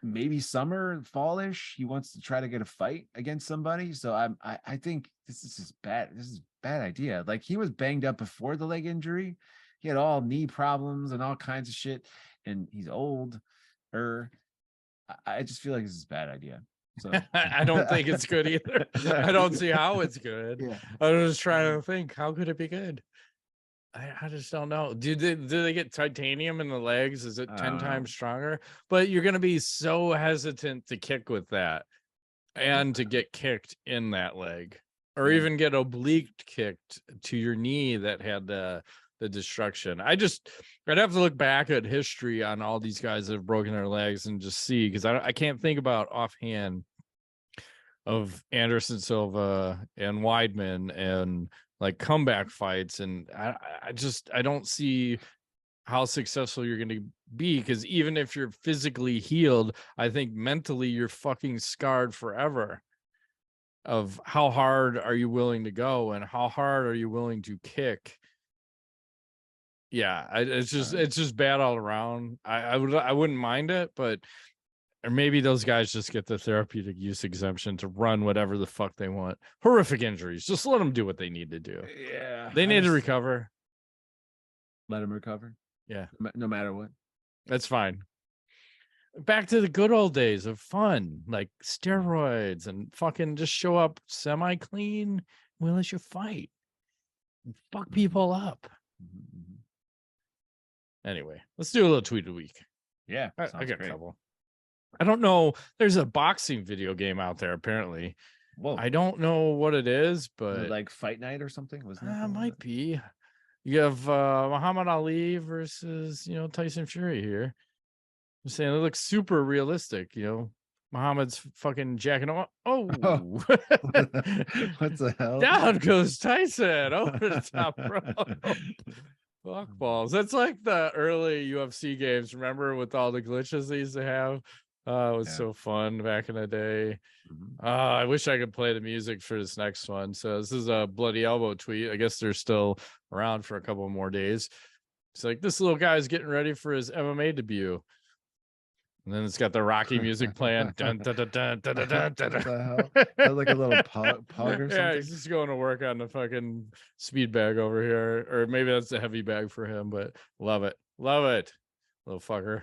maybe summer, fallish, he wants to try to get a fight against somebody. So I think this is just bad. This is a bad idea. Like, he was banged up before the leg injury. He had all knee problems and all kinds of shit, and he's old. I just feel like this is a bad idea. So I don't think it's good either. I don't see how it's good. Yeah. I was just trying to think, how could it be good? I just don't know. Do they get titanium in the legs? Is it 10 times stronger? But you're going to be so hesitant to kick with that, and to get kicked in that leg, or even get oblique kicked to your knee that had the destruction. I'd have to look back at history on all these guys that have broken their legs and just see, because I can't think about offhand of Anderson Silva and Weidman and like comeback fights, and I don't see how successful you're going to be, because even if you're physically healed, I think mentally you're fucking scarred forever. Of how hard are you willing to go, and how hard are you willing to kick? Yeah, it's just bad all around. I wouldn't mind it, but or maybe those guys just get the therapeutic use exemption to run whatever the fuck they want. Horrific injuries, just let them do what they need to do. Yeah, they need to recover. Let them recover. Yeah, no matter what. That's fine. Back to the good old days of fun, like steroids, and fucking just show up semi-clean. We'll let you fight. Fuck people up. Anyway, let's do a little tweet of the week. Yeah, I got a couple. I don't know. There's a boxing video game out there, apparently. Whoa. I don't know what it is, but was it like Fight Night or something? Wasn't it? Might be. You have Muhammad Ali versus, Tyson Fury here. I'm saying it looks super realistic, Muhammad's fucking jacking off. Oh. What the hell? Down goes Tyson over the top rope. Fuck balls. That's like the early UFC games, remember, with all the glitches they used to have? It was so fun back in the day. I wish I could play the music for this next one. So this is a Bloody Elbow tweet. I guess they're still around for a couple more days. It's like, this little guy's getting ready for his MMA debut. And then it's got the Rocky music playing. Dun, dun, dun, dun, dun, dun, dun, dun. What the hell? That like a little pug or something? Yeah, he's just going to work on the fucking speed bag over here. Or maybe that's a heavy bag for him, but love it. Love it. Little fucker.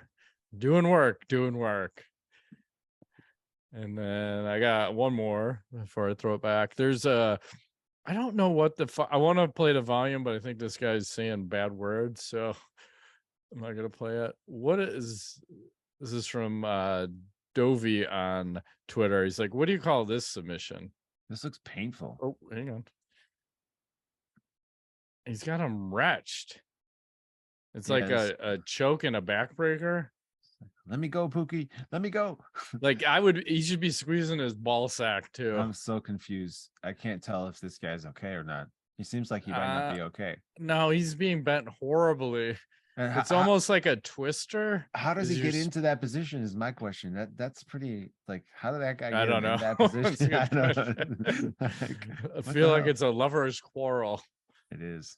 Doing work. And then I got one more before I throw it back. There's I don't know what I want to play the volume, but I think this guy's saying bad words, so I'm not going to play it. This is from Joovv on Twitter. He's like, what do you call this submission? This looks painful. Oh, hang on. He's got him wretched. It's like a choke and a backbreaker. Let me go, Pookie. Let me go. Like, he should be squeezing his ball sack too. I'm so confused. I can't tell if this guy's okay or not. He seems like he might not be okay. No, he's being bent horribly. It's almost like a twister. How does he get into that position is my question. That's pretty, like, how did that guy get in that position? I don't know. I feel like it's a lover's quarrel. It is.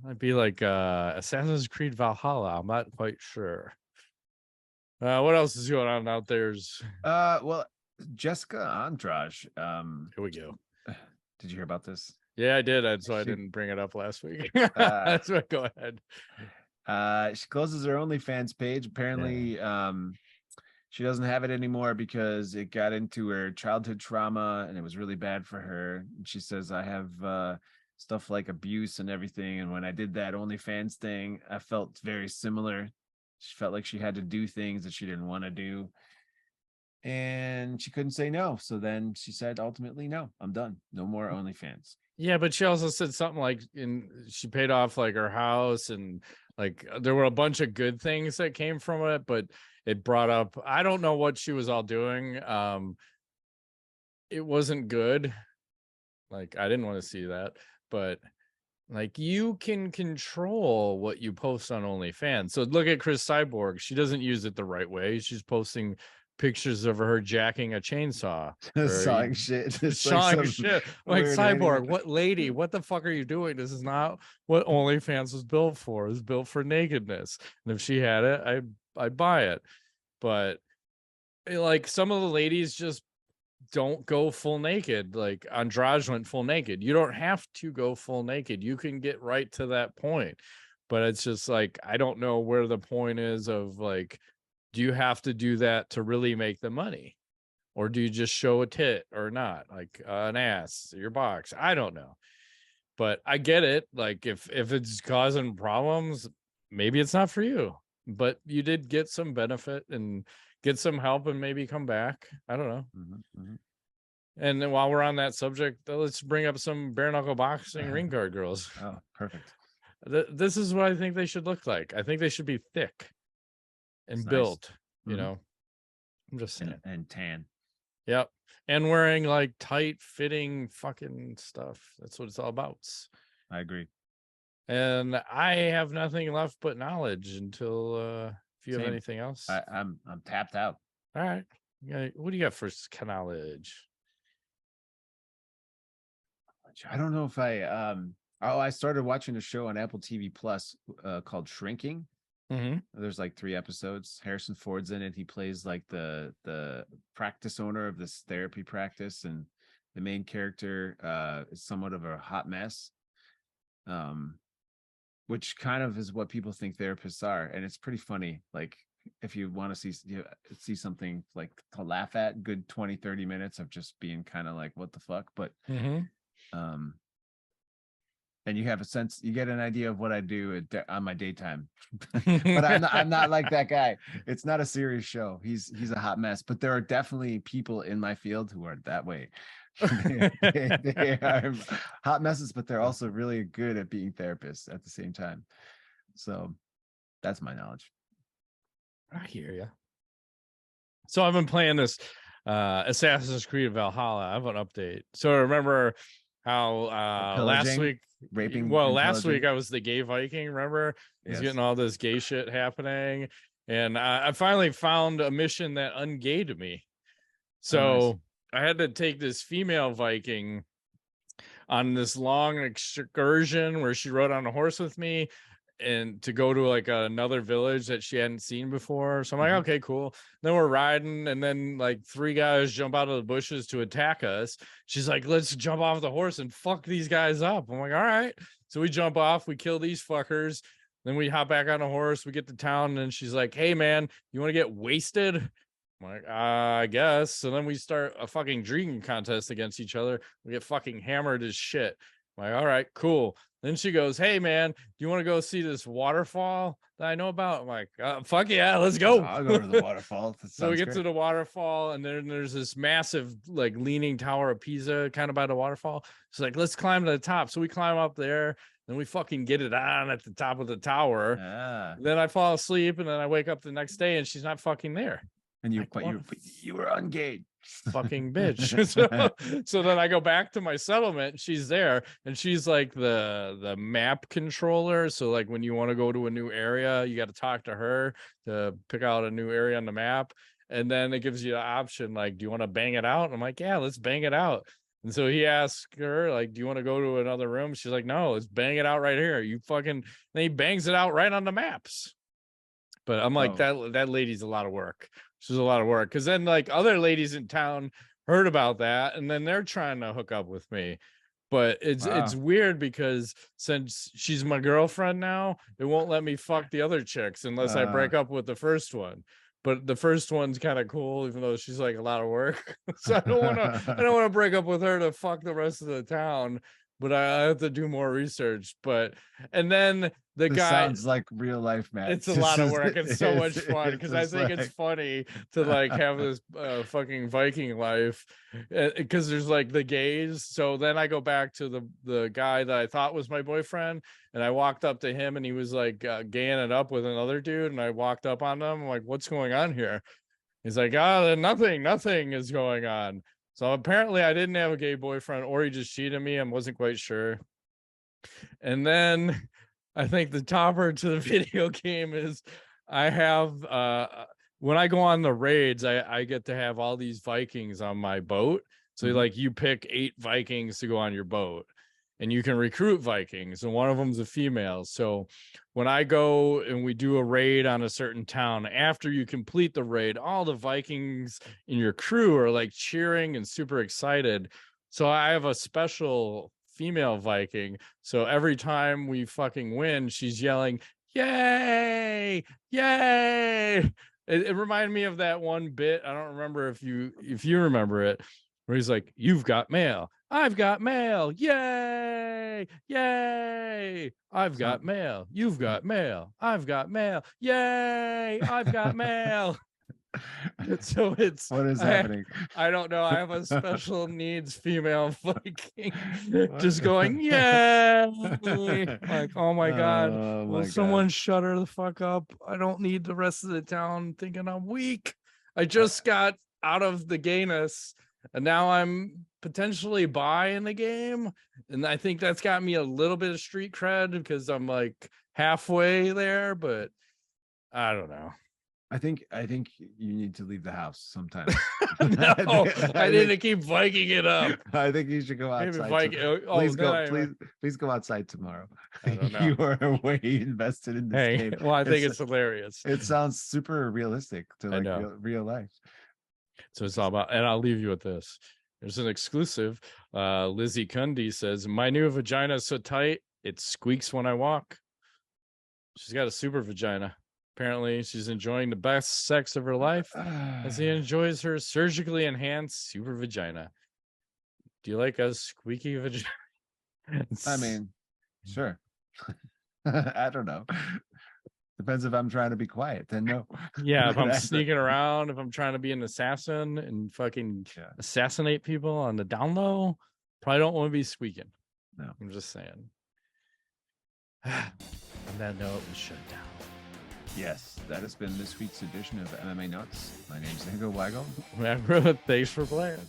Might be like Assassin's Creed Valhalla. I'm not quite sure. What else is going on out there? Well, Jessica Andrade. Here we go. Did you hear about this? Yeah, I did. I didn't bring it up last week. That's right. Go ahead. She closes her OnlyFans page. Apparently, she doesn't have it anymore because it got into her childhood trauma and it was really bad for her. And she says, I have stuff like abuse and everything. And when I did that OnlyFans thing, I felt very similar. She felt like she had to do things that she didn't want to do. And she couldn't say no. So then she said, ultimately, no, I'm done. No more OnlyFans. Yeah, but she also said something like she paid off like her house, and like there were a bunch of good things that came from it, but it brought up, I don't know what she was all doing. It wasn't good. Like, I didn't want to see that, but like, you can control what you post on OnlyFans. So look at Chris Cyborg. She doesn't use it the right way. She's posting pictures of her jacking a chainsaw, sawing shit, sawing shit. Like, Cyborg, anime. what lady? What the fuck are you doing? This is not what OnlyFans was built for. It was built for nakedness. And if she had it, I'd buy it. But like, some of the ladies just don't go full naked. Like Andrade went full naked. You don't have to go full naked. You can get right to that point. But it's just like, I don't know where the point is of like, do you have to do that to really make the money? Or do you just show a tit or not? Like an ass, your box. I don't know. But I get it. Like if it's causing problems, maybe it's not for you. But you did get some benefit and get some help and maybe come back. I don't know. And then while we're on that subject, let's bring up some bare knuckle boxing ring guard girls. Oh, perfect. This is what I think they should look like. I think they should be thick and built, you know. I'm just saying. And tan. Yep. And wearing like tight fitting fucking stuff. That's what it's all about. I agree. And I have nothing left but knowledge until if you have anything else. I'm tapped out. All right. What do you got for knowledge? I don't know if I started watching a show on Apple TV Plus called Shrinking. There's like 3 episodes. Harrison Ford's in it. He plays like the practice owner of this therapy practice, and the main character is somewhat of a hot mess, which kind of is what people think therapists are. And it's pretty funny. Like, if you want to see something like to laugh at, good 20-30 minutes of just being kind of like, what the fuck? But and you have a sense, you get an idea of what I do on my daytime. But I'm not like that guy. It's not a serious show. He's a hot mess, but there are definitely people in my field who are that way. they are hot messes, but they're also really good at being therapists at the same time. So that's my knowledge. I hear you. So I've been playing this Assassin's Creed Valhalla. I have an update. So remember how last week raping? Well, last week I was the gay Viking. Remember, he's getting all this gay shit happening, and I finally found a mission that ungayed me. So I had to take this female Viking on this long excursion where she rode on a horse with me, and to go to like another village that she hadn't seen before. So I'm like, okay, cool. Then we're riding, and then like 3 guys jump out of the bushes to attack us. She's like, let's jump off the horse and fuck these guys up. I'm like, all right. So we jump off, we kill these fuckers. Then we hop back on a horse, we get to town, and she's like, hey man, you want to get wasted? I'm like, I guess. So then we start a fucking drinking contest against each other. We get fucking hammered as shit. I'm like, all right, cool. Then she goes, hey man, do you want to go see this waterfall that I know about? I'm like, fuck yeah, let's go. I'll go to the waterfall. So we get to the waterfall, and then there's this massive like leaning tower of Pisa kind of by the waterfall. She's like, let's climb to the top. So we climb up there, then we fucking get it on at the top of the tower. Then I fall asleep, and then I wake up the next day and she's not fucking there. And you were ungayed. Fucking bitch. So then I go back to my settlement. She's there, and she's like the map controller. So like when you want to go to a new area, you got to talk to her to pick out a new area on the map. And then it gives you the option, like, do you want to bang it out? And I'm like, yeah, let's bang it out. And so he asks her, like, do you want to go to another room? She's like, no, let's bang it out right here. You fucking, then he bangs it out right on the maps. But I'm like, that lady's a lot of work. She's a lot of work. Because then like other ladies in town heard about that, and then they're trying to hook up with me. But it's weird because since she's my girlfriend now, it won't let me fuck the other chicks unless I break up with the first one. But the first one's kind of cool, even though she's like a lot of work. So I don't want to break up with her to fuck the rest of the town. But I have to do more research. And then this guy sounds like real life, man. It's a lot of work. It's so much fun because I think it's funny to like have this fucking Viking life because there's like the gays. So then I go back to the guy that I thought was my boyfriend, and I walked up to him, and he was like gaying it up with another dude, and I walked up on him. I'm like, what's going on here? He's like, nothing is going on. So apparently I didn't have a gay boyfriend, or he just cheated me. I wasn't quite sure. And then I think the topper to the video game is I have when I go on the raids, I get to have all these Vikings on my boat. So like you pick 8 Vikings to go on your boat, and you can recruit Vikings, and one of them's a female. So when I go and we do a raid on a certain town, after you complete the raid, all the Vikings in your crew are like cheering and super excited. So I have a special female Viking. So every time we fucking win, she's yelling, "Yay! Yay!" It reminded me of that one bit. I don't remember if you remember it, where he's like, "You've got mail. I've got mail. Yay! Yay! I've got mail. You've got mail. I've got mail. Yay! I've got mail." So it's what is happening? I don't know. I have a special needs female Viking just going, "Yeah!" Like, oh my God. Will someone shut her the fuck up? I don't need the rest of the town thinking I'm weak. I just got out of the gayness, and now I'm potentially bi in the game. And I think that's got me a little bit of street cred because I'm like halfway there, but I don't know. I think you need to leave the house sometime. No, I need to keep Viking it up. I think you should go outside. Please go outside tomorrow. I don't know. You are way invested in this game. Well, I think it's hilarious. It sounds super realistic to like real life. So it's all about, and I'll leave you with this. There's an exclusive. Lizzie Cundy says, "My new vagina is so tight, it squeaks when I walk." She's got a super vagina. Apparently, she's enjoying the best sex of her life as he enjoys her surgically enhanced super vagina. Do you like a squeaky vagina? I mean, sure. I don't know. Depends if I'm trying to be quiet, then no. Yeah, if I'm sneaking around, if I'm trying to be an assassin and fucking assassinate people on the down low, probably don't want to be squeaking. No. I'm just saying. On that note, we shut down. Yes, that has been this week's edition of MMA Nuts. My name's Nico Wago. Thanks for playing.